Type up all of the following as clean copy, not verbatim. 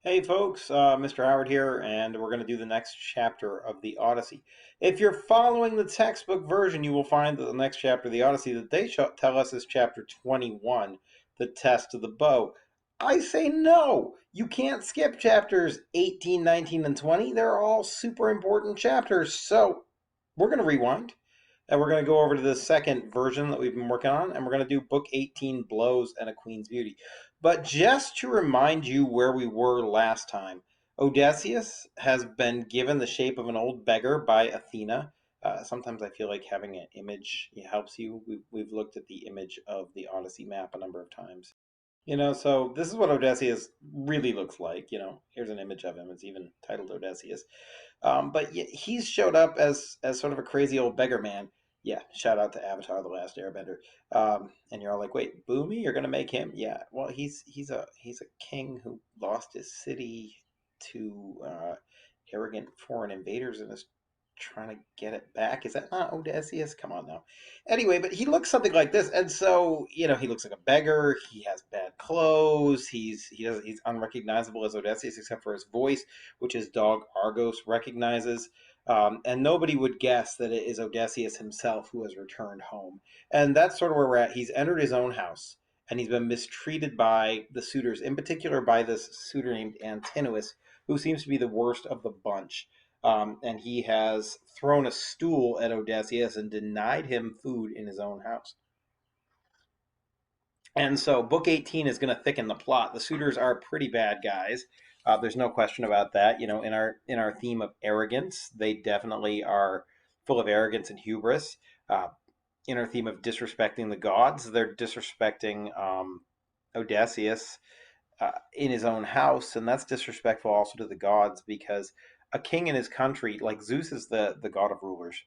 Hey folks, Mr. Howard here, and we're going to do the next chapter of the Odyssey. If you're following the textbook version, you will find that the next chapter of the Odyssey that they tell us is chapter 21, the test of the bow. I say no! You can't skip chapters 18, 19, and 20. They're all super important chapters. So we're going to rewind, and we're going to go over to the second version that we've been working on, and we're going to do Book 18, Blows and a Queen's Beauty. But just to remind you where we were last time, Odysseus has been given the shape of an old beggar by Athena. Sometimes I feel like having an image helps you. We've looked at the image of the Odyssey map a number of times. So this is what Odysseus really looks like. Here's an image of him. It's even titled Odysseus. But yeah, he's showed up as sort of a crazy old beggar man. Yeah, shout out to Avatar: The Last Airbender. And you're all like, wait, Boomy, you're gonna make him? Yeah. Well, he's a king who lost his city to arrogant foreign invaders and is trying to get it back. Is that not Odysseus? Come on now. Anyway, but he looks something like this, and so he looks like a beggar. He has bad clothes. He's unrecognizable as Odysseus except for his voice, which his dog Argos recognizes. And nobody would guess that it is Odysseus himself who has returned home. And that's sort of where we're at. He's entered his own house, and he's been mistreated by the suitors, in particular by this suitor named Antinous, who seems to be the worst of the bunch. And he has thrown a stool at Odysseus and denied him food in his own house. And so Book 18 is going to thicken the plot. The suitors are pretty bad guys. There's no question about that. In our theme of arrogance, they definitely are full of arrogance and hubris. In our theme of disrespecting the gods, they're disrespecting Odysseus in his own house, and that's disrespectful also to the gods because a king in his country, like Zeus, is the god of rulers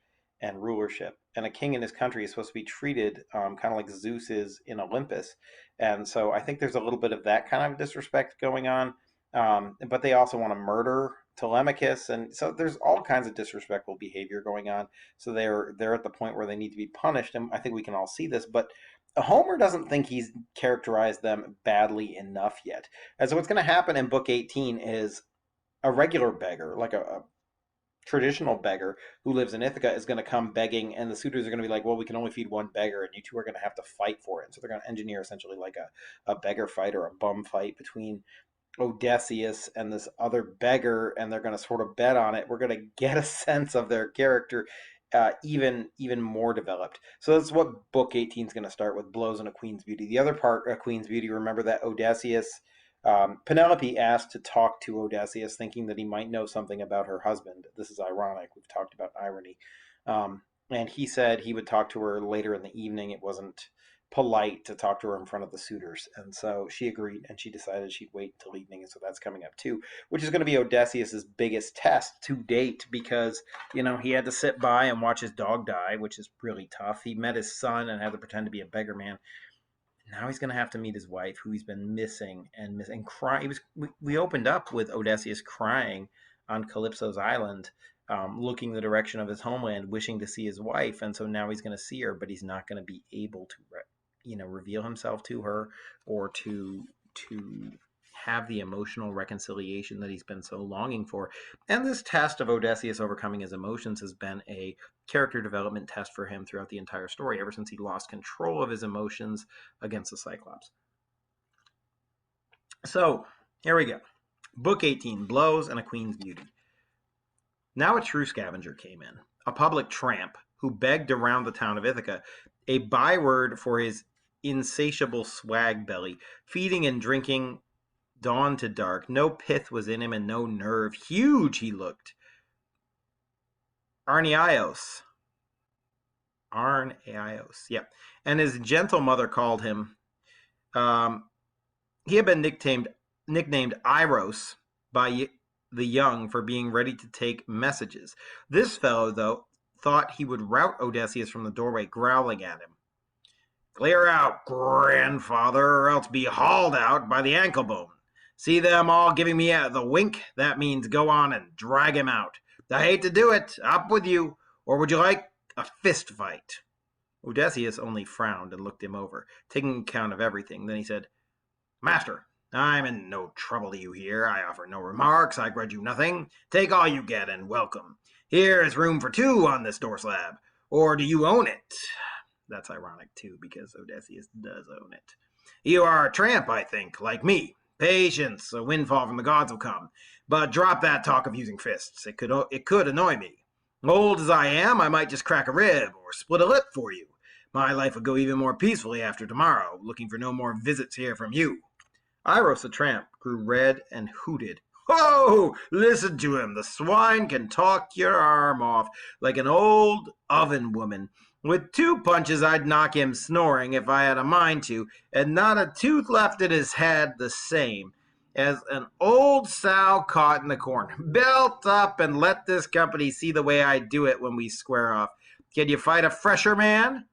and rulership, and a king in his country is supposed to be treated kind of like Zeus is in Olympus, and so I think there's a little bit of that kind of disrespect going on. But they also want to murder Telemachus, and so there's all kinds of disrespectful behavior going on. So they're at the point where they need to be punished, and I think we can all see this. But Homer doesn't think he's characterized them badly enough yet. And so what's going to happen in Book 18 is a regular beggar, like a traditional beggar who lives in Ithaca, is going to come begging, and the suitors are going to be like, well, we can only feed one beggar, and you two are going to have to fight for it. And so they're going to engineer essentially like a beggar fight or a bum fight between Odysseus and this other beggar, and they're going to sort of bet on it. We're going to get a sense of their character even more developed. So that's what Book 18 is going to start with, Blows and a Queen's Beauty. The other part, a Queen's Beauty, remember that Odysseus, Penelope asked to talk to Odysseus, thinking that he might know something about her husband. This is ironic. We've talked about irony. And he said he would talk to her later in the evening. It wasn't polite to talk to her in front of the suitors. And so she agreed, and she decided she'd wait until evening. And so that's coming up too, which is going to be Odysseus's biggest test to date because, he had to sit by and watch his dog die, which is really tough. He met his son and had to pretend to be a beggar man. Now he's going to have to meet his wife, who he's been missing and crying. We opened up with Odysseus crying on Calypso's island, looking the direction of his homeland, wishing to see his wife. And so now he's going to see her, but he's not going to be able to reveal himself to her or to have the emotional reconciliation that he's been so longing for. And this test of Odysseus overcoming his emotions has been a character development test for him throughout the entire story, ever since he lost control of his emotions against the Cyclops. So here we go. Book 18, Blows and a Queen's Beauty. Now a true scavenger came in, a public tramp who begged around the town of Ithaca, a byword for his insatiable swag belly, feeding and drinking dawn to dark. No pith was in him and no nerve. Huge he looked. Arniaios. Yeah. And his gentle mother called him. He had been nicknamed Iros by the young for being ready to take messages. This fellow, though, thought he would rout Odysseus from the doorway, growling at him. Clear out, grandfather, or else be hauled out by the ankle bone. See them all giving me the wink? That means go on and drag him out. I hate to do it. Up with you. Or would you like a fist fight? Odysseus only frowned and looked him over, taking account of everything. Then he said, Master, I'm in no trouble to you here. I offer no remarks. I grudge you nothing. Take all you get and welcome. Here is room for two on this door slab. Or do you own it? That's ironic, too, because Odysseus does own it. You are a tramp, I think, like me. Patience, a windfall from the gods will come. But drop that talk of using fists. It could annoy me. Old as I am, I might just crack a rib or split a lip for you. My life would go even more peacefully after tomorrow, looking for no more visits here from you. Iros the tramp grew red and hooted. Oh, listen to him. The swine can talk your arm off like an old oven woman. With 2 punches, I'd knock him snoring if I had a mind to, and not a tooth left in his head the same as an old sow caught in the corn. Belt up and let this company see the way I do it when we square off. Can you fight a fresher man?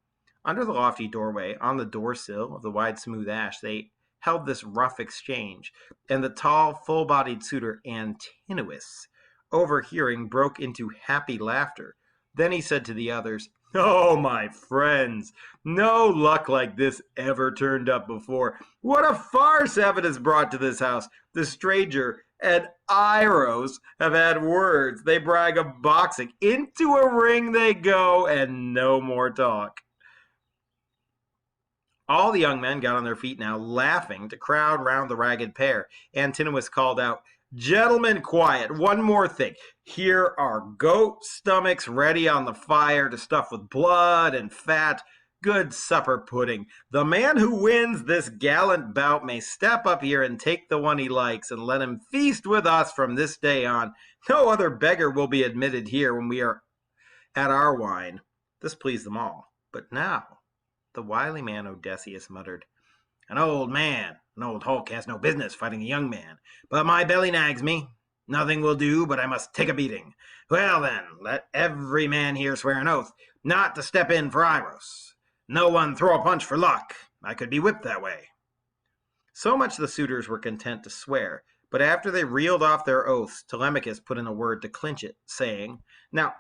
Under the lofty doorway, on the door sill of the wide smooth ash, they held this rough exchange, and the tall, full-bodied suitor Antinous, overhearing, broke into happy laughter. Then he said to the others, "Oh, my friends, no luck like this ever turned up before. What a farce Heaven has brought to this house. The stranger and Iros have had words. They brag of boxing. Into a ring they go, and no more talk." All the young men got on their feet now, laughing, to crowd round the ragged pair. Antinous called out, "Gentlemen, quiet. One more thing. Here are goat stomachs ready on the fire to stuff with blood and fat. Good supper pudding. The man who wins this gallant bout may step up here and take the one he likes, and let him feast with us from this day on. No other beggar will be admitted here when we are at our wine." This pleased them all. But now the wily man Odysseus muttered, "An old man, an old hulk has no business fighting a young man, but my belly nags me. Nothing will do, but I must take a beating. Well then, let every man here swear an oath not to step in for Iros. No one throw a punch for luck. I could be whipped that way." So much the suitors were content to swear, but after they reeled off their oaths, Telemachus put in a word to clinch it, saying, "Now,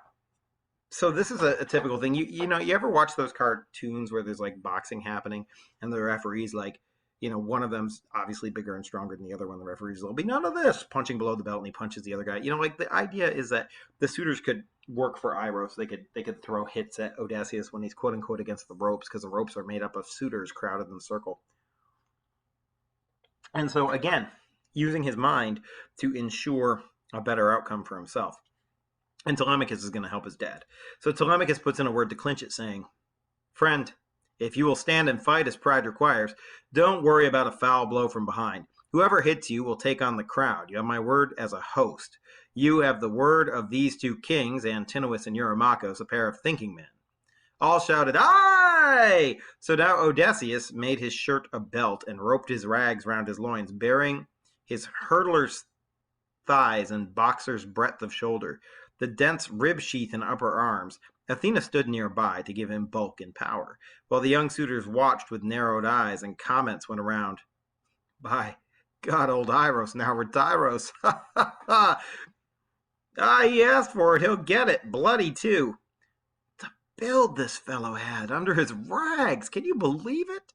so this is a typical thing. You know, you ever watch those cartoons where there's like boxing happening and the referee's like, one of them's obviously bigger and stronger than the other one. The referee's will be none of this, punching below the belt, and he punches the other guy. Like the idea is that the suitors could work for Iros. They could throw hits at Odysseus when he's quote unquote against the ropes, because the ropes are made up of suitors crowded in a circle. And so again, using his mind to ensure a better outcome for himself. And Telemachus is going to help his dad. So Telemachus puts in a word to clinch it, saying, "Friend, if you will stand and fight as pride requires, don't worry about a foul blow from behind. Whoever hits you will take on the crowd. You have my word as a host. You have the word of these 2 kings, Antinous and Yura, Makos, a pair of thinking men." All shouted, "Aye!" So now Odysseus made his shirt a belt and roped his rags round his loins, bearing his hurdler's thighs and boxer's breadth of shoulder, the dense rib sheath and upper arms. Athena stood nearby to give him bulk and power, while the young suitors watched with narrowed eyes, and comments went around. "By God, old Iros now retiros. Ha ha ha! Ah, he asked for it, he'll get it. Bloody too. The build this fellow had under his rags, can you believe it?"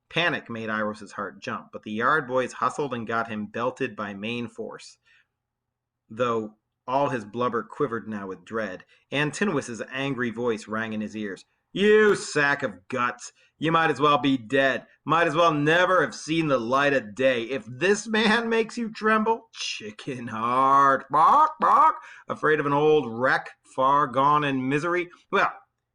Panic made Iros's heart jump, but the yard boys hustled and got him belted by main force, though all his blubber quivered now with dread. Antinous' angry voice rang in his ears. "You sack of guts! You might as well be dead. Might as well never have seen the light of day. If this man makes you tremble, chicken heart, bark, bark, afraid of an old wreck far gone in misery? Well,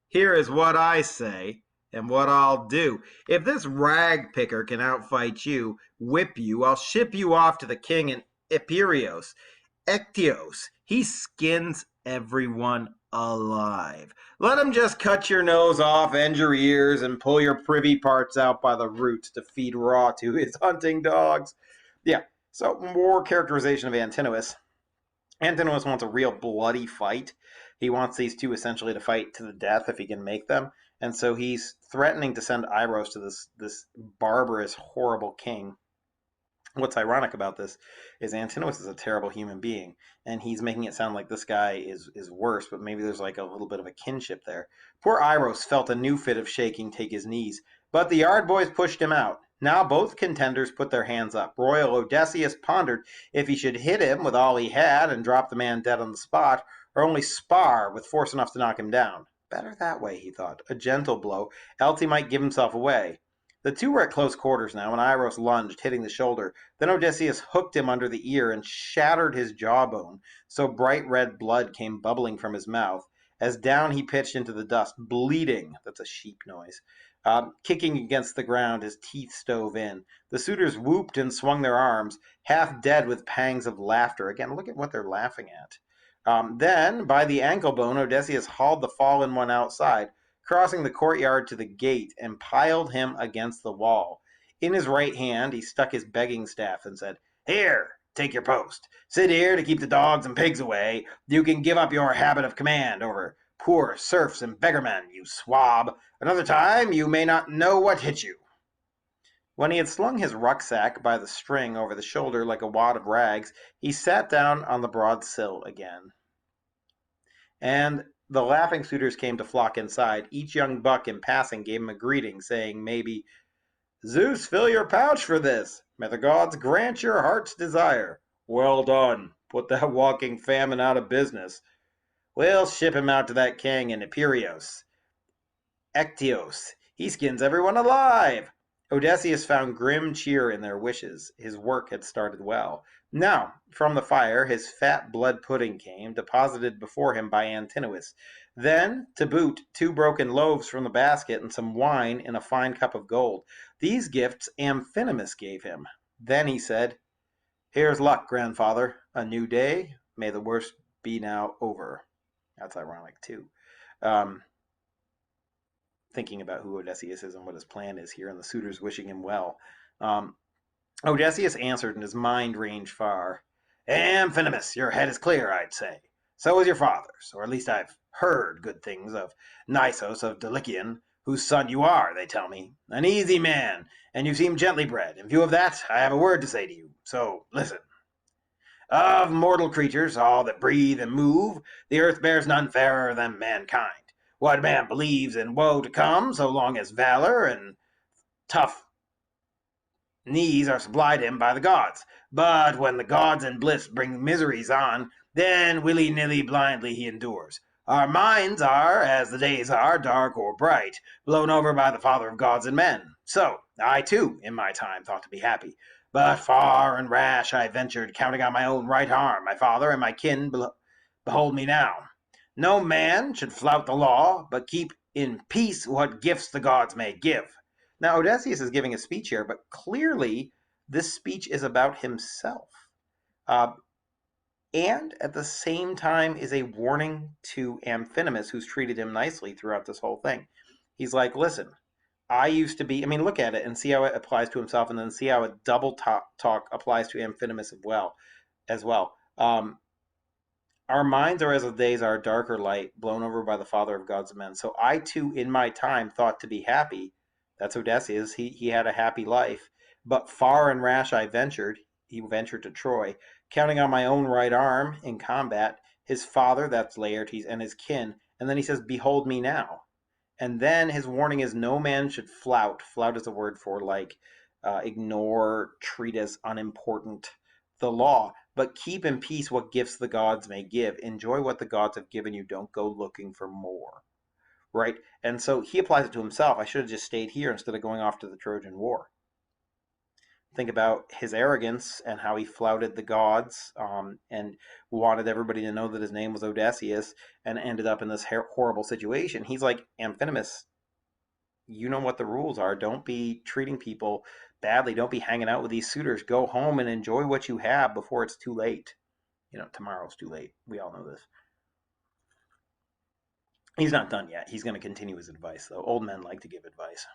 here is what I say, and what I'll do. If this rag picker can outfight you, whip you, I'll ship you off to the king in Epirios. Ectios, he skins everyone alive. Let him just cut your nose off and your ears and pull your privy parts out by the roots to feed raw to his hunting dogs." Yeah, so more characterization of Antinous. Antinous wants a real bloody fight. He wants these 2 essentially to fight to the death if he can make them. And so he's threatening to send Iros to this barbarous, horrible king. What's ironic about this is Antinous is a terrible human being, and he's making it sound like this guy is worse, but maybe there's like a little bit of a kinship there. Poor Iros felt a new fit of shaking take his knees, but the yard boys pushed him out. Now both contenders put their hands up. Royal Odysseus pondered if he should hit him with all he had and drop the man dead on the spot, or only spar with force enough to knock him down. Better that way, he thought. A gentle blow, else he might give himself away. The two were at close quarters now, and Iros lunged, hitting the shoulder. Then Odysseus hooked him under the ear and shattered his jawbone, so bright red blood came bubbling from his mouth. As down he pitched into the dust, bleeding. That's a sheep noise. Kicking against the ground, his teeth stove in. The suitors whooped and swung their arms, half dead with pangs of laughter. Again, look at what they're laughing at. Then, by the ankle bone, Odysseus hauled the fallen one outside, crossing the courtyard to the gate, and piled him against the wall. In his right hand, he stuck his begging staff and said, "Here, take your post. Sit here to keep the dogs and pigs away. You can give up your habit of command over poor serfs and beggarmen, you swab. Another time you may not know what hit you." When he had slung his rucksack by the string over the shoulder like a wad of rags, he sat down on the broad sill again. And the laughing suitors came to flock inside. Each young buck in passing gave him a greeting, saying maybe, "Zeus, fill your pouch for this. May the gods grant your heart's desire." "Well done. Put that walking famine out of business. We'll ship him out to that king in Epirus. Ectios. He skins everyone alive." Odysseus found grim cheer in their wishes. His work had started well. Now, from the fire, his fat blood pudding came, deposited before him by Antinous. Then, to boot, 2 broken loaves from the basket and some wine in a fine cup of gold. These gifts Amphinomus gave him. Then he said, "Here's luck, grandfather. A new day. May the worst be now over." That's ironic, too. Thinking about who Odysseus is and what his plan is here, and the suitors wishing him well. Odysseus answered, and his mind ranged far. "Amphinomus, your head is clear, I'd say. So is your father's, or at least I've heard good things of Nisos of Dulichion, whose son you are, they tell me. An easy man, and you seem gently bred. In view of that, I have a word to say to you, so listen. Of mortal creatures, all that breathe and move, the earth bears none fairer than mankind. What man believes in woe to come, so long as valor and tough knees are supplied him by the gods? But when the gods and bliss bring miseries on, then willy-nilly blindly he endures. Our minds are, as the days are, dark or bright, blown over by the Father of gods and men. So, I too, in my time, thought to be happy. But far and rash I ventured, counting on my own right arm. My father and my kin behold me now. No man should flout the law, but keep in peace what gifts the gods may give." Now, Odysseus is giving a speech here, but clearly this speech is about himself. And at the same time is a warning to Amphinomus, who's treated him nicely throughout this whole thing. He's like, listen, I used to be, look at it and see how it applies to himself, and then see how a double talk applies to Amphinomus as well. Our minds are as the days are, dark or light, blown over by the Father of gods and men. So I too, in my time, thought to be happy. That's Odysseus. He had a happy life. But far and rash I ventured. He ventured to Troy, counting on my own right arm in combat, his father, that's Laertes, and his kin. And then he says, "Behold me now." And then his warning is no man should flout. Flout is a word for ignore, treat as unimportant the law, but keep in peace what gifts the gods may give. Enjoy what the gods have given you. Don't go looking for more. Right? And so he applies it to himself. I should have just stayed here instead of going off to the Trojan War. Think about his arrogance and how he flouted the gods and wanted everybody to know that his name was Odysseus, and ended up in this horrible situation. He's like, Amphinomus, you know what the rules are. Don't be treating people badly. Don't be hanging out with these suitors. Go home and enjoy what you have before it's too late. Tomorrow's too late. We all know this. He's not done yet. He's going to continue his advice, though. Old men like to give advice.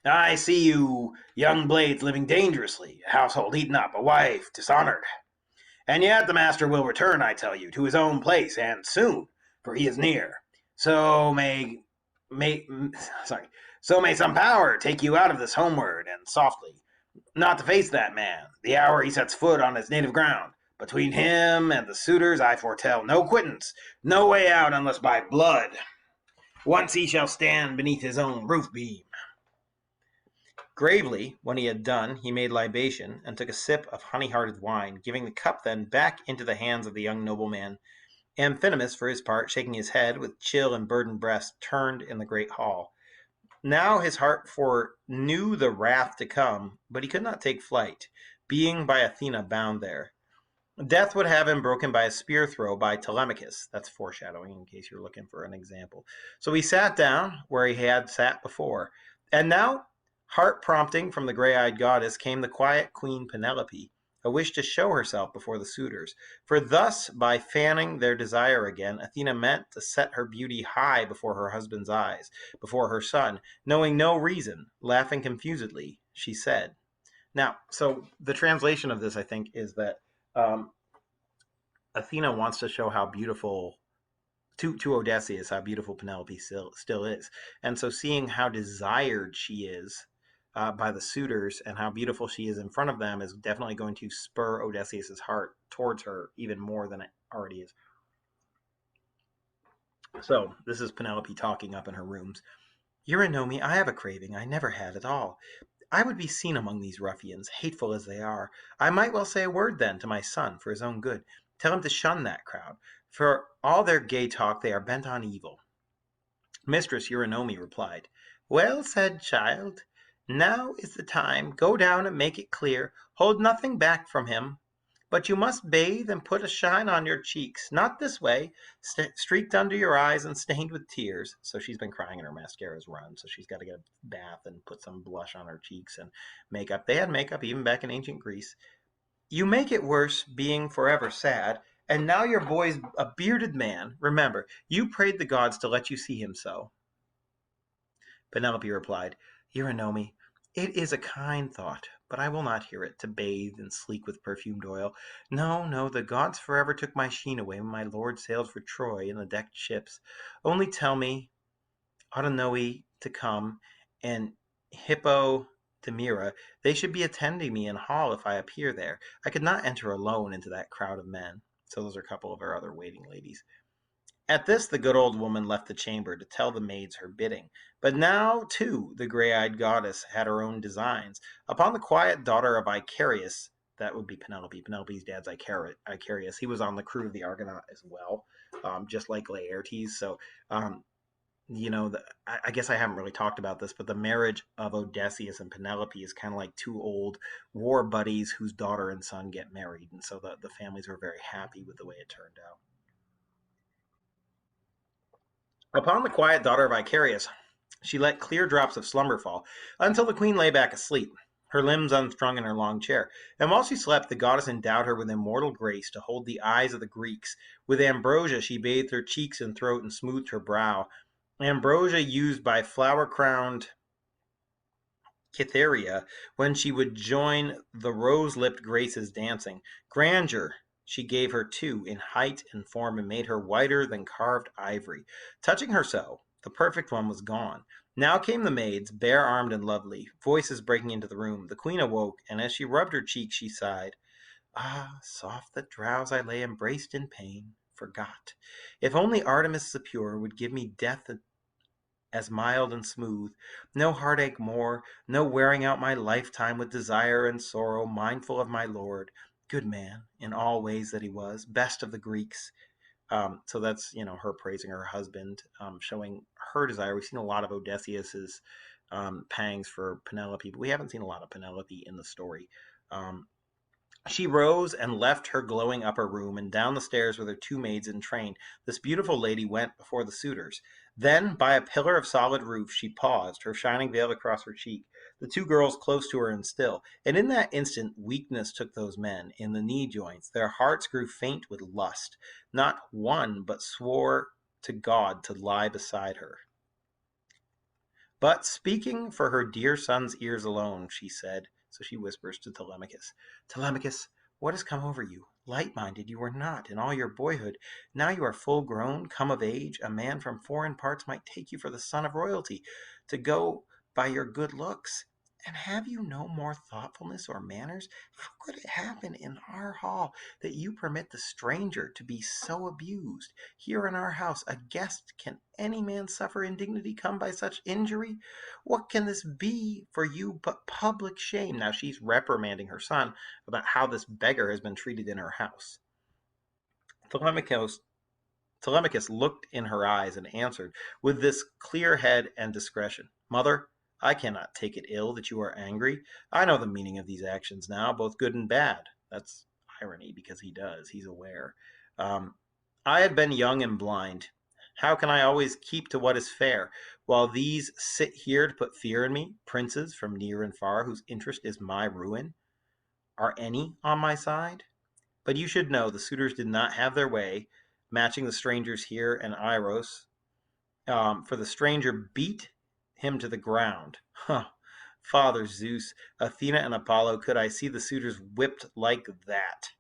"I see you young blades living dangerously, a household eaten up, a wife dishonored. And yet the master will return, I tell you, to his own place, and soon, for he is near. So may some power take you out of this homeward, and softly, not to face that man, the hour he sets foot on his native ground. Between him and the suitors I foretell no quittance, no way out unless by blood. Once he shall stand beneath his own roof beam." Gravely, when he had done, he made libation, and took a sip of honey-hearted wine, giving the cup then back into the hands of the young nobleman. Amphinomus, for his part, shaking his head, with chill and burdened breast, turned in the great hall. Now his heart foreknew the wrath to come, but he could not take flight, being by Athena bound there. Death would have him broken by a spear throw by Telemachus. That's foreshadowing, in case you're looking for an example. So he sat down where he had sat before. And now, heart prompting from the gray-eyed goddess, came the quiet queen Penelope, a wish to show herself before the suitors. For thus, by fanning their desire again, Athena meant to set her beauty high before her husband's eyes, before her son. Knowing no reason, laughing confusedly, she said. Now, so the translation of this, I think, is that um, Athena wants to show how beautiful to Odysseus how beautiful Penelope still is, and so seeing how desired she is by the suitors and how beautiful she is in front of them is definitely going to spur Odysseus's heart towards her even more than it already is. So this is Penelope talking up in her rooms. Eurynome, I have a craving I never had at all. I would be seen among these ruffians, hateful as they are. I might well say a word, then, to my son, for his own good. Tell him to shun that crowd. For all their gay talk, they are bent on evil. Mistress Eurynome replied, Well said, child. Now is the time. Go down and make it clear. Hold nothing back from him. But you must bathe and put a shine on your cheeks. Not this way, streaked under your eyes and stained with tears. So she's been crying and her mascara's run. So she's got to get a bath and put some blush on her cheeks and makeup. They had makeup even back in ancient Greece. You make it worse, being forever sad. And now your boy's a bearded man. Remember, you prayed the gods to let you see him so. Penelope replied, Eurynome, it is a kind thought, but I will not hear it, to bathe and sleek with perfumed oil. No, no, the gods forever took my sheen away when my lord sailed for Troy in the decked ships. Only tell me, Autonoe to come, and Hippodamira, they should be attending me in hall if I appear there. I could not enter alone into that crowd of men. So those are a couple of our other waiting ladies. At this the good old woman left the chamber to tell the maids her bidding. But now, too, the gray-eyed goddess had her own designs. Upon the quiet daughter of Icarius, that would be Penelope. Penelope's dad's Icarius. He was on the crew of the Argonaut as well, just like Laertes. So, I guess I haven't really talked about this, but the marriage of Odysseus and Penelope is kind of like two old war buddies whose daughter and son get married. And so the families were very happy with the way it turned out. Upon the quiet daughter of Icarius, she let clear drops of slumber fall, until the queen lay back asleep, her limbs unstrung in her long chair. And while she slept, the goddess endowed her with immortal grace to hold the eyes of the Greeks. With ambrosia she bathed her cheeks and throat and smoothed her brow. Ambrosia used by flower-crowned Cytherea when she would join the rose-lipped Graces dancing. Grandeur she gave her too, in height and form, and made her whiter than carved ivory. Touching her so, the perfect one was gone. Now came the maids, bare-armed and lovely, voices breaking into the room. The queen awoke, and as she rubbed her cheek, she sighed. Ah, soft that drowse I lay embraced in pain, forgot. If only Artemis the pure would give me death as mild and smooth, no heartache more, no wearing out my lifetime with desire and sorrow, mindful of my lord. Good man in all ways that he was, best of the Greeks. So that's, her praising her husband, showing her desire. We've seen a lot of Odysseus's pangs for Penelope, but we haven't seen a lot of Penelope in the story. She rose and left her glowing upper room, and down the stairs with her two maids in train, this beautiful lady went before the suitors. Then, by a pillar of solid roof, she paused, her shining veil across her cheek, the two girls close to her and still. And in that instant weakness took those men, in the knee joints. Their hearts grew faint with lust. Not one but swore to God to lie beside her. But speaking for her dear son's ears alone, she said, so she whispers to Telemachus, Telemachus, what has come over you? Light-minded you were not in all your boyhood. Now you are full grown, come of age. A man from foreign parts might take you for the son of royalty, to go by your good looks. And have you no more thoughtfulness or manners? How could it happen in our hall that you permit the stranger to be so abused? Here in our house, a guest, can any man suffer indignity come by such injury? What can this be for you but public shame? Now she's reprimanding her son about how this beggar has been treated in her house. Telemachus Telemachus looked in her eyes and answered, with this clear head and discretion, Mother, I cannot take it ill that you are angry. I know the meaning of these actions now, both good and bad. That's irony because he does. He's aware. I had been young and blind. How can I always keep to what is fair, while these sit here to put fear in me, princes from near and far, whose interest is my ruin? Are any on my side? But you should know the suitors did not have their way, matching the strangers here and Iros, for the stranger beat him to the ground. Huh. Father Zeus, Athena, and Apollo, could I see the suitors whipped like that?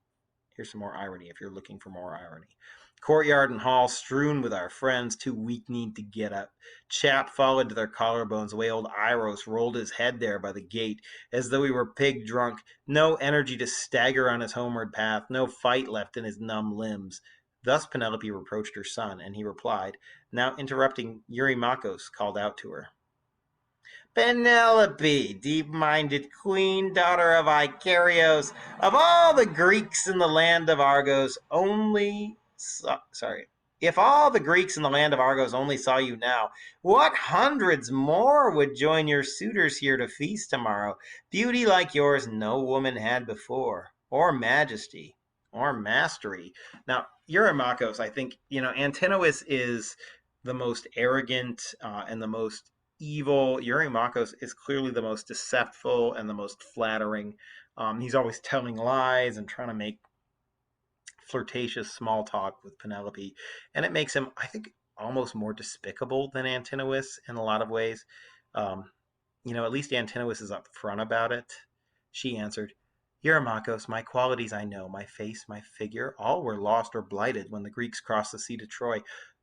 Here's some more irony if you're looking for more irony. Courtyard and hall strewn with our friends, too weak-kneed to get up. Chap followed to their collarbones, the way old Iros rolled his head there by the gate, as though he were pig drunk. No energy to stagger on his homeward path, no fight left in his numb limbs. Thus Penelope reproached her son, and he replied, now interrupting Makos called out to her. Penelope, deep-minded queen, daughter of Icarios, of all the Greeks in the land of Argos, if all the Greeks in the land of Argos only saw you now, what hundreds more would join your suitors here to feast tomorrow? Beauty like yours no woman had before, or majesty, or mastery. Now, Eurymachus, I think, Antinous is the most arrogant and the most evil. Eurymachus is clearly the most deceptive and the most flattering. He's always telling lies and trying to make flirtatious small talk with Penelope, and it makes him, I think, almost more despicable than Antinous in a lot of ways. At least Antinous is upfront about it. She answered, Eurymachus, my qualities I know, my face, my figure, all were lost or blighted when the Greeks crossed the sea to Troy.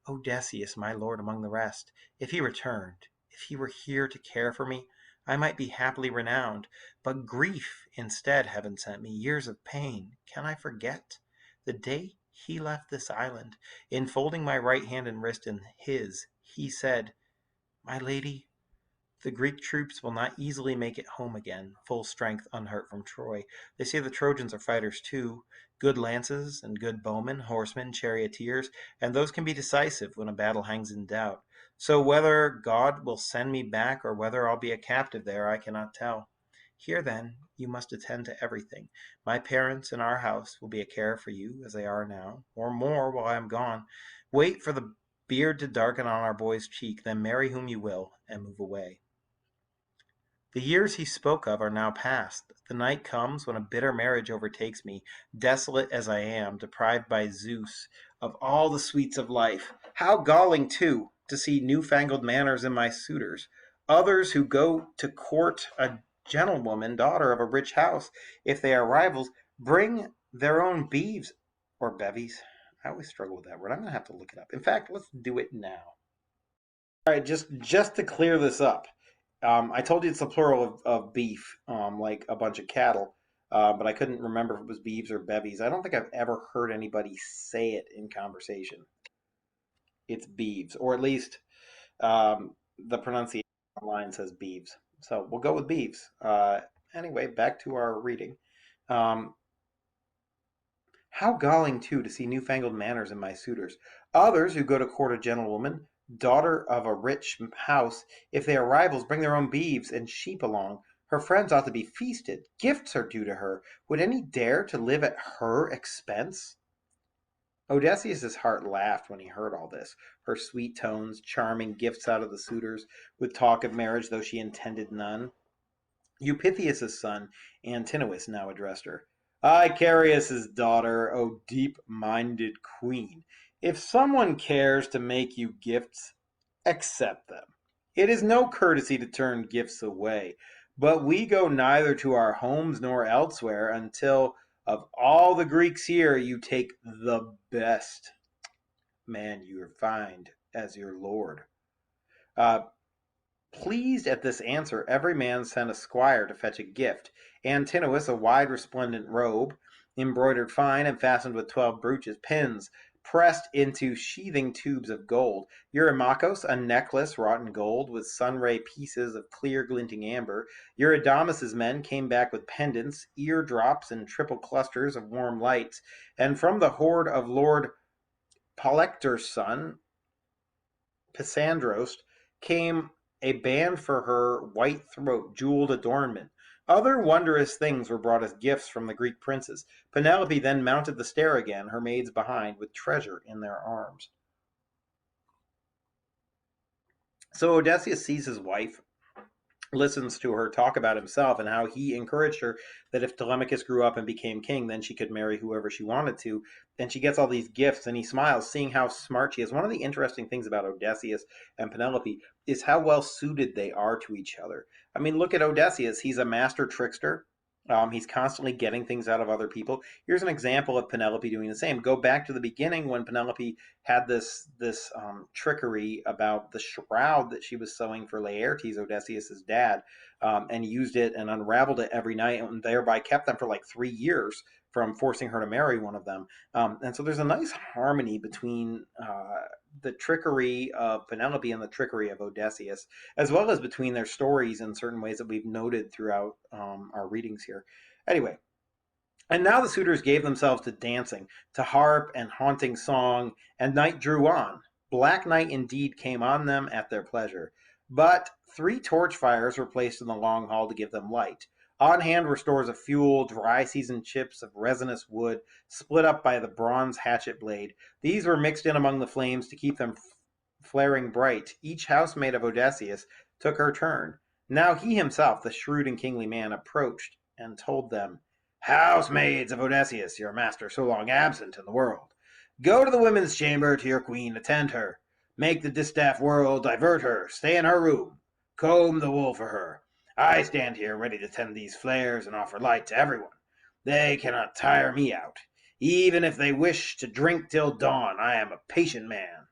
Odysseus, my lord, among the rest, if he returned, if he were here to care for me, I might be happily renowned. But grief instead heaven sent me, years of pain. Can I forget? The day he left this island, enfolding my right hand and wrist in his, he said, My lady, the Greek troops will not easily make it home again, full strength, unhurt from Troy. They say the Trojans are fighters too, good lances and good bowmen, horsemen, charioteers, and those can be decisive when a battle hangs in doubt. So whether God will send me back or whether I'll be a captive there, I cannot tell. Here, then, you must attend to everything. My parents in our house will be a care for you, as they are now, or more while I am gone. Wait for the beard to darken on our boy's cheek, then marry whom you will, and move away. The years he spoke of are now past. The night comes when a bitter marriage overtakes me, desolate as I am, deprived by Zeus of all the sweets of life. How galling, too, to see newfangled manners in my suitors. Others who go to court a gentlewoman, daughter of a rich house, if they are rivals, bring their own beeves or bevies. I always struggle with that word. I'm going to have to look it up. In fact, let's do it now. All right, just to clear this up. I told you it's the plural of beef, like a bunch of cattle, but I couldn't remember if it was beeves or bevies. I don't think I've ever heard anybody say it in conversation. It's beeves, or at least the pronunciation online says beeves. So we'll go with beeves. Anyway, back to our reading. Um, how galling, too, to see newfangled manners in my suitors. Others who go to court a gentlewoman, daughter of a rich house, if they are rivals, bring their own beeves and sheep along. Her friends ought to be feasted. Gifts are due to her. Would any dare to live at her expense? Odysseus's heart laughed when he heard all this. Her sweet tones, charming gifts out of the suitors, with talk of marriage, though she intended none. Eupitheus's son, Antinous, now addressed her. Icarius's daughter, O deep-minded queen, if someone cares to make you gifts, accept them. It is no courtesy to turn gifts away, but we go neither to our homes nor elsewhere until of all the Greeks here you take the best man you find as your lord. Uh, Pleased at this answer, every man sent a squire to fetch a gift. Antinous, a wide resplendent robe, embroidered fine and fastened with 12 brooches, pins pressed into sheathing tubes of gold. Eurymachos, a necklace wrought in gold with sunray pieces of clear glinting amber. Eurydamas's men came back with pendants, ear drops, and triple clusters of warm lights. And from the hoard of Lord Polector's son, Pysandros, came a band for her white throat, jeweled adornment. Other wondrous things were brought as gifts from the Greek princes. Penelope then mounted the stair again, her maids behind, with treasure in their arms. So Odysseus sees his wife, listens to her talk about himself and how he encouraged her that if Telemachus grew up and became king, then she could marry whoever she wanted to. And she gets all these gifts, and he smiles, seeing how smart she is. One of the interesting things about Odysseus and Penelope is how well suited they are to each other. I mean, look at Odysseus. He's a master trickster. He's constantly getting things out of other people. Here's an example of Penelope doing the same. Go back to the beginning when Penelope had this trickery about the shroud that she was sewing for Laertes, Odysseus's dad, and used it and unraveled it every night, and thereby kept them for like 3 years from forcing her to marry one of them. And so there's a nice harmony between the trickery of Penelope and the trickery of Odysseus, as well as between their stories in certain ways that we've noted throughout our readings here. Anyway, and now the suitors gave themselves to dancing, to harp and haunting song, and night drew on. Black night indeed came on them at their pleasure. But 3 torch fires were placed in the long hall to give them light. On hand were stores of fuel, dry seasoned chips of resinous wood, split up by the bronze hatchet blade. These were mixed in among the flames to keep them flaring bright. Each housemate of Odysseus took her turn. Now he himself, the shrewd and kingly man, approached and told them, "Housemaids of Odysseus, your master so long absent in the world, go to the women's chamber to your queen, attend her. Make the distaff whirl, divert her, stay in her room, comb the wool for her. I stand here ready to tend these flares and offer light to everyone. They cannot tire me out. Even if they wish to drink till dawn, I am a patient man."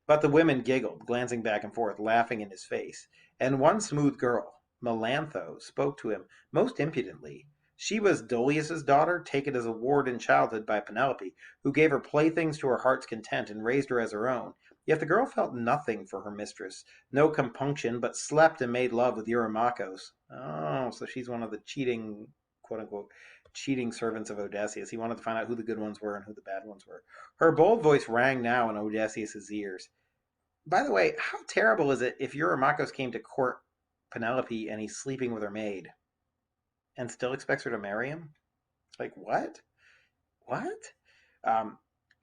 But the women giggled, glancing back and forth, laughing in his face. And one smooth girl, Melantho, spoke to him most impudently. She was Dolius's daughter, taken as a ward in childhood by Penelope, who gave her playthings to her heart's content and raised her as her own. Yet the girl felt nothing for her mistress, no compunction, but slept and made love with Eurymachos. Oh, so she's one of the cheating, quote unquote, cheating servants of Odysseus. He wanted to find out who the good ones were and who the bad ones were. Her bold voice rang now in Odysseus's ears. By the way, how terrible is it if Eurymachos came to court Penelope and he's sleeping with her maid and still expects her to marry him? Like, what? What? Um,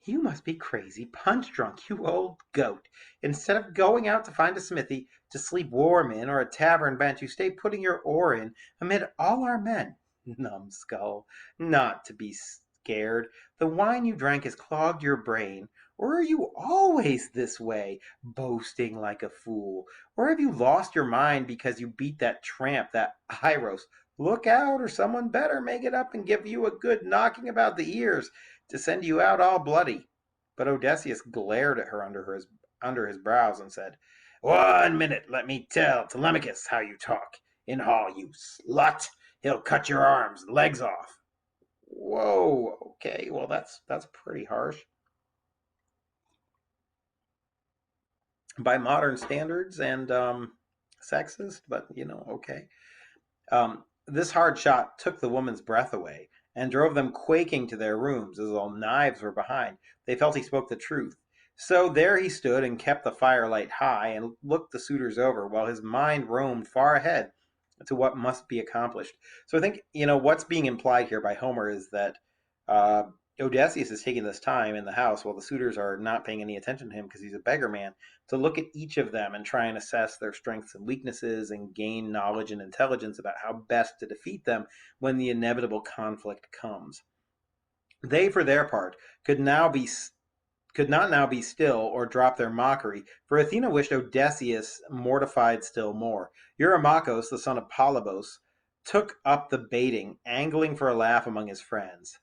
you must be crazy, punch drunk, you old goat. Instead of going out to find a smithy to sleep warm in or a tavern bench, you stay putting your oar in amid all our men. Numbskull, not to be scared. The wine you drank has clogged your brain. Or are you always this way, boasting like a fool? Or have you lost your mind because you beat that tramp, that Iros? Look out, or someone better may get up and give you a good knocking about the ears to send you out all bloody. But Odysseus glared at her under his brows and said, "1 minute, let me tell Telemachus how you talk in hall, you slut. He'll cut your arms and legs off." Whoa, okay, well that's pretty harsh. By modern standards and sexist, but okay. This hard shot took the woman's breath away and drove them quaking to their rooms, as all knives were behind. They felt he spoke the truth. So there he stood and kept the firelight high and looked the suitors over while his mind roamed far ahead to what must be accomplished. So I think, what's being implied here by Homer is that uh, Odysseus is taking this time in the house while the suitors are not paying any attention to him because he's a beggar man, to look at each of them and try and assess their strengths and weaknesses and gain knowledge and intelligence about how best to defeat them when the inevitable conflict comes. They, for their part, could not now be still or drop their mockery, for Athena wished Odysseus mortified still more. Eurymachos, the son of Polybos, took up the baiting, angling for a laugh among his friends.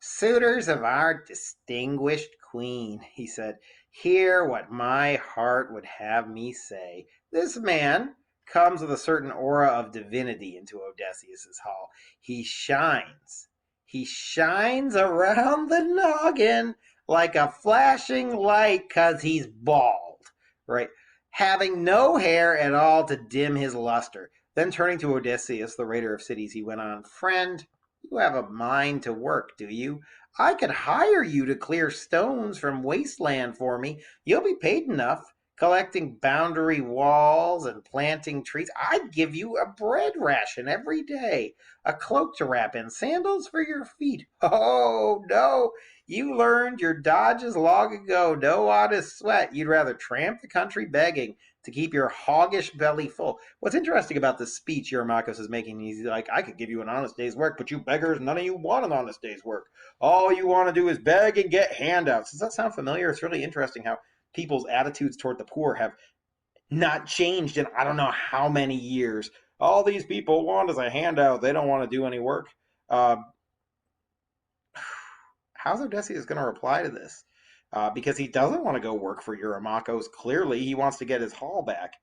"Suitors of our distinguished queen," he said, Hear what my heart would have me say. This man comes with a certain aura of divinity into Odysseus's hall. He shines. He shines around the noggin like a flashing light 'cause he's bald, right? Having no hair at all to dim his luster. Then turning to Odysseus, the raider of cities, he went on, Friend, you have a mind to work, do you? I could hire you to clear stones from wasteland for me. You'll be paid enough. Collecting boundary walls and planting trees. I'd give you a bread ration every day, a cloak to wrap in, sandals for your feet. Oh, no. You learned your dodges long ago. No honest sweat. You'd rather tramp the country begging to keep your hoggish belly full. What's interesting about this speech Makos is making, he's like, I could give you an honest day's work, but you beggars, none of you want an honest day's work. All you want to do is beg and get handouts. Does that sound familiar? It's really interesting how people's attitudes toward the poor have not changed in I don't know how many years. All these people want is a handout. They don't want to do any work. How's Odysseus going to reply to this? Because he doesn't want to go work for Makos. Clearly, he wants to get his haul back.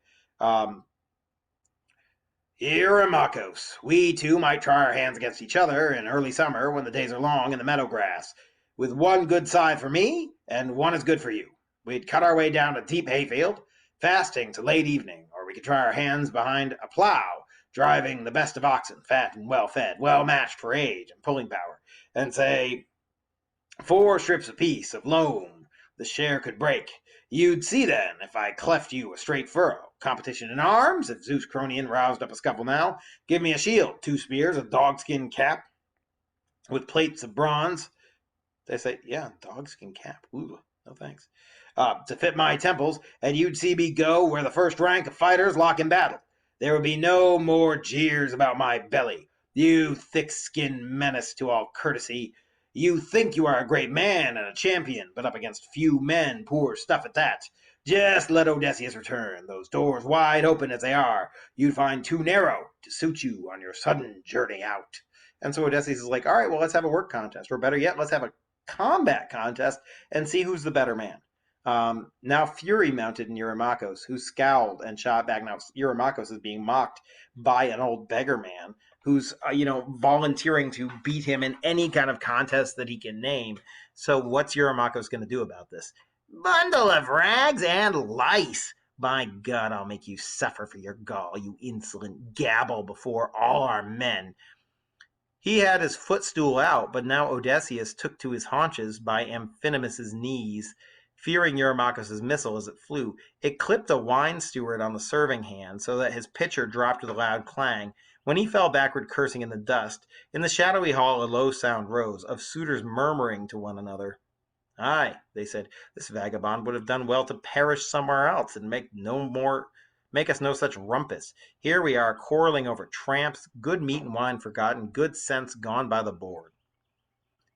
Makos, we two might try our hands against each other in early summer when the days are long in the meadow grass, with one good side for me and one is good for you. We'd cut our way down a deep hayfield, fasting to late evening, or we could try our hands behind a plow, driving the best of oxen, fat and well fed, well matched for age and pulling power, and say 4 strips apiece of loam the share could break. You'd see then if I cleft you a straight furrow. Competition in arms, if Zeus Cronion roused up a scuffle now. Give me a shield, 2 spears, a dogskin cap with plates of bronze. They say, yeah, dogskin cap. Ooh, no thanks. To fit my temples, and you'd see me go where the first rank of fighters lock in battle. There would be no more jeers about my belly. You thick-skinned menace to all courtesy. You think you are a great man and a champion, but up against few men, poor stuff at that. Just let Odysseus return, those doors wide open as they are. You'd find too narrow to suit you on your sudden journey out. And so Odysseus is like, all right, well, let's have a work contest. Or better yet, let's have a combat contest and see who's the better man. Now fury mounted in Makos, who scowled and shot back. Now Makos is being mocked by an old beggar man who's volunteering to beat him in any kind of contest that he can name. So what's Makos going to do about this? Bundle of rags and lice. By God, I'll make you suffer for your gall, you insolent gabble before all our men. He had his footstool out, but now Odysseus took to his haunches by Amphinomus's knees. Fearing Makos' missile as it flew, it clipped a wine steward on the serving hand so that his pitcher dropped with a loud clang. When he fell backward cursing in the dust, in the shadowy hall a low sound rose, of suitors murmuring to one another. Aye, they said, this vagabond would have done well to perish somewhere else and make us no such rumpus. Here we are quarreling over tramps, good meat and wine forgotten, good sense gone by the board.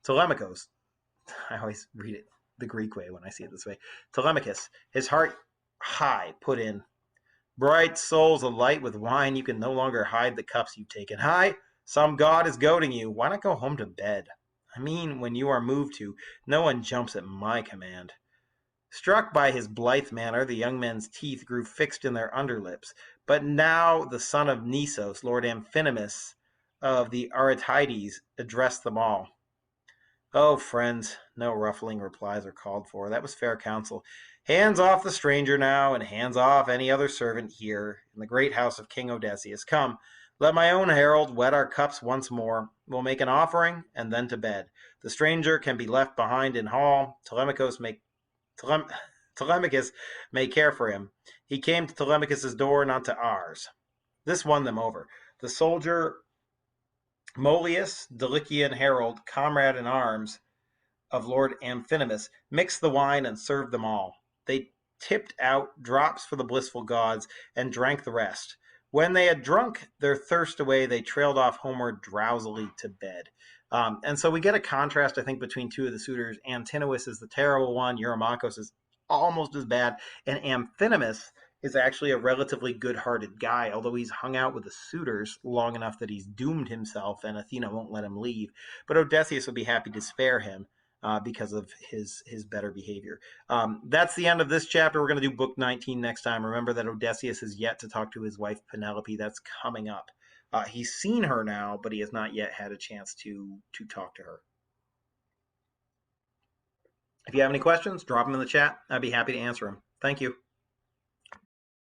Telemachus, I always read it the Greek way when I see it this way. Telemachus, his heart high, put in, bright souls alight with wine, you can no longer hide the cups you've taken. Hi, some god is goading you. Why not go home to bed? I mean, when you are moved to, no one jumps at my command. Struck by his blithe manner, the young men's teeth grew fixed in their underlips. But now the son of Nisos, Lord Amphinomus of the Aretides, addressed them all. Oh, friends, no ruffling replies are called for. That was fair counsel. Hands off the stranger now, and hands off any other servant here in the great house of King Odysseus. Come, let my own herald wet our cups once more. We'll make an offering, and then to bed. The stranger can be left behind in hall. Telemachus may care for him. He came to Telemachus' door, not to ours. This won them over. The soldier Mollius, Delician herald, comrade in arms of Lord Amphinomus, mixed the wine and served them all. They tipped out drops for the blissful gods and drank the rest. When they had drunk their thirst away, they trailed off homeward drowsily to bed. And so we get a contrast, I think, between two of the suitors. Antinous is the terrible one. Makos is almost as bad. And Amphinomus is actually a relatively good-hearted guy, although he's hung out with the suitors long enough that he's doomed himself and Athena won't let him leave. But Odysseus would be happy to spare him. because of his better behavior. That's the end of this chapter. We're going to do book 19 next time. Remember that Odysseus has yet to talk to his wife Penelope. That's coming up. He's seen her now, but he has not yet had a chance to talk to her. If you have any questions, drop them in the chat. I'd be happy to answer them. Thank you.